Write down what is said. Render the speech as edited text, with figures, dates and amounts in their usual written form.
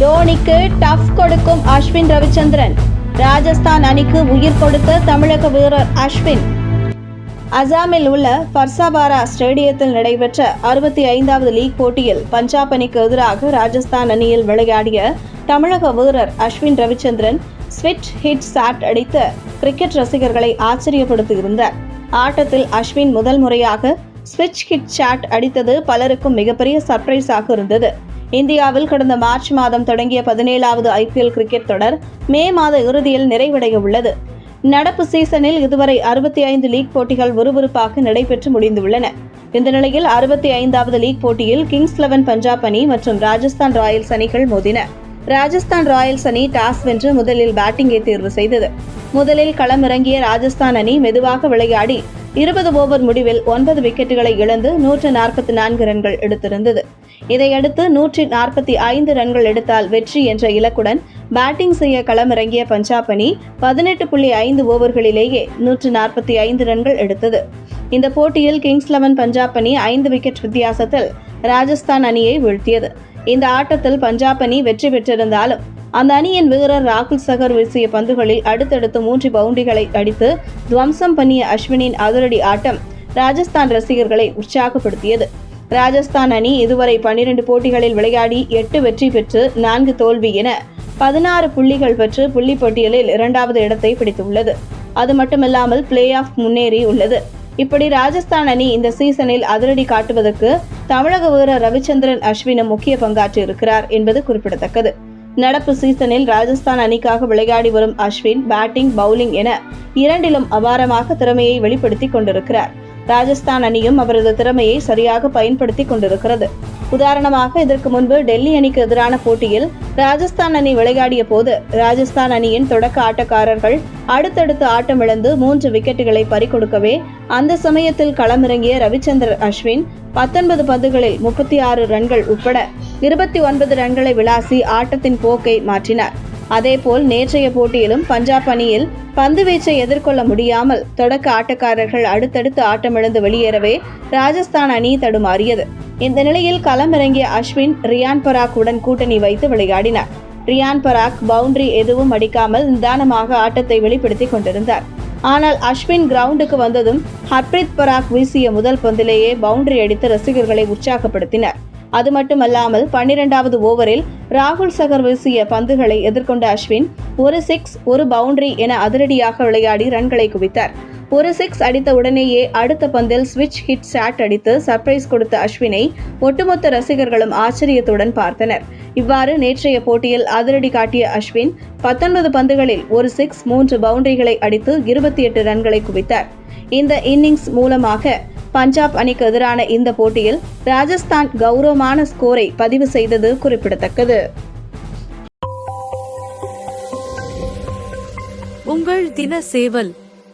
டோனிக்கு tough கொடுக்கும் அஸ்வின் ரவிச்சந்திரன். ராஜஸ்தான் அணிக்கு உயிர் கொடுத்த தமிழக வீரர் அஸ்வின். அசாமில் உள்ள ஃபர்சாபாரா ஸ்டேடியத்தில் நடைபெற்ற 65வது லீக் போட்டியில் பஞ்சாப் அணிக்கு எதிராக ராஜஸ்தான் அணியில் விளையாடிய தமிழக வீரர் அஸ்வின் ரவிச்சந்திரன் ஸ்விட்ச் ஹிட் ஷாட் அடித்து கிரிக்கெட் ரசிகர்களை ஆச்சரியப்படுத்தியிருந்தார். ஆட்டத்தில் அஸ்வின் முதல் முறையாக ஸ்விட்ச் ஹிட் ஷாட் அடித்தது பலருக்கும் மிகப்பெரிய சர்ப்ரைஸாக இருந்தது. இந்தியாவில் கடந்த மார்ச் மாதம் தொடங்கிய 17வது IPL கிரிக்கெட் தொடர் மே மாத இறுதியில் நிறைவடைய உள்ளது. நடப்பு சீசனில் இதுவரை 65 லீக் போட்டிகள் விறுவிறுப்பாக நடைபெற்று முடிந்துள்ளன. இந்த நிலையில் 65வது லீக் போட்டியில் கிங்ஸ் 11 பஞ்சாப் அணி மற்றும் ராஜஸ்தான் ராயல்ஸ் அணிகள் மோதின. ராஜஸ்தான் ராயல்ஸ் அணி டாஸ் வென்று முதலில் பேட்டிங்கை தேர்வு செய்தது. முதலில் களமிறங்கிய ராஜஸ்தான் அணி மெதுவாக விளையாடி 20 ஓவர் முடிவில் 9 விக்கெட்டுகளை இழந்து 144 ரன்கள் எடுத்திருந்தது. இதையடுத்து 145 ரன்கள் எடுத்தால் வெற்றி என்ற இலக்குடன் பேட்டிங் செய்ய களமிறங்கிய பஞ்சாப் அணி 18.5 ஓவர்களிலேயே 145 ரன்கள் எடுத்தது. இந்த போட்டியில் கிங்ஸ் 11 பஞ்சாப் அணி 5 விக்கெட் வித்தியாசத்தில் ராஜஸ்தான் அணியை வீழ்த்தியது. இந்த ஆட்டத்தில் பஞ்சாப் அணி வெற்றி பெற்றிருந்தாலும் அந்த அணியின் வீரர் ராகுல் சகர் வீசிய பந்துகளில் அடுத்தடுத்து 3 பவுண்டரிகளை அடித்து துவம்சம் பண்ணிய அஸ்வினின் அதிரடி ஆட்டம் ராஜஸ்தான் ரசிகர்களை உற்சாகப்படுத்தியது. ராஜஸ்தான் அணி இதுவரை 12 போட்டிகளில் விளையாடி 8 வெற்றி பெற்று 4 தோல்வி என 16 புள்ளிகள் பெற்று புள்ளிப்பட்டியலில் 2வது இடத்தை பிடித்துள்ளது. அது மட்டுமல்லாமல் பிளே ஆஃப் முன்னேறி உள்ளது. இப்படி ராஜஸ்தான் அணி இந்த சீசனில் அதிரடி காட்டுவதற்கு தமிழக வீரர் ரவிச்சந்திரன் அஸ்வினும் முக்கிய பங்காற்றி இருக்கிறார் என்பது குறிப்பிடத்தக்கது. நடப்பு சீசனில் ராஜஸ்தான் அணிக்காக விளையாடி வரும் அஸ்வின் பேட்டிங், பவுலிங் என இரண்டிலும் அபாரமாக திறமையை வெளிப்படுத்திக் கொண்டிருக்கிறார். ராஜஸ்தான் அணியும் அவரது திறமையை சரியாக பயன்படுத்தி கொண்டிருக்கிறது. உதாரணமாக இதற்கு முன்பு டெல்லி அணிக்கு எதிரான போட்டியில் ராஜஸ்தான் அணி விளையாடிய போது ராஜஸ்தான் அணியின் தொடக்க ஆட்டக்காரர்கள் அடுத்தடுத்து ஆட்டமிழந்து 3 விக்கெட்டுகளை பறிகொடுக்கவே அந்த சமயத்தில் களமிறங்கிய ரவிச்சந்திரன் அஸ்வின் 19 பந்துகளில் 36 ரன்கள் உட்பட 29 ரன்களை விளாசி ஆட்டத்தின் போக்கை மாற்றினார். அதேபோல் நேற்றைய போட்டியிலும் பஞ்சாப் அணியில் பந்து வீச்சை எதிர்கொள்ள முடியாமல் தொடக்க ஆட்டக்காரர்கள் அடுத்தடுத்து ஆட்டமிழந்து வெளியேறவே ராஜஸ்தான் அணி தடுமாறியது. இந்த நிலையில் களமிறங்கிய அஸ்வின் ரியான் பராக் உடன் கூட்டணி வைத்து விளையாடினார். ரியான் பராக் பவுண்டரி எதுவும் அடிக்காமல் நிதானமாக ஆட்டத்தை வெளிப்படுத்திக் கொண்டிருந்தார். ஆனால் அஸ்வின் கிரவுண்டுக்கு வந்ததும் ஹர்ப்ரீத் பராக் வீசிய முதல் பந்திலேயே பவுண்டரி அடித்து ரசிகர்களை உற்சாகப்படுத்தினார். அது மட்டுமல்லாமல் 12வது ஓவரில் ராகுல் சகர் வீசிய பந்துகளை எதிர்கொண்ட அஸ்வின் ஒரு 6 ஒரு பவுண்டரி என அதிரடியாக விளையாடி ரன்களை குவித்தார். ஒரு 6 அடித்த உடனேயே அடுத்த பந்தில் ஸ்விட்ச் ஹிட் ஷாட் அடித்து சர்ப்ரைஸ் கொடுத்த அஸ்வினை ஒட்டுமொத்த ரசிகர்களும் ஆச்சரியத்துடன் பார்த்தனர். இவ்வாறு நேற்றைய போட்டியில் அதிரடி காட்டிய அஸ்வின் 19 பந்துகளில் ஒரு 6, 3 பவுண்டரிகளை அடித்து 28 ரன்களை குவித்தார். இந்த இன்னிங்ஸ் மூலமாக பஞ்சாப் அணிக்கு எதிரான இந்த போட்டியில் ராஜஸ்தான் கௌரவமான ஸ்கோரை பதிவு செய்தது குறிப்பிடத்தக்கது. உங்கள் தின சேவல்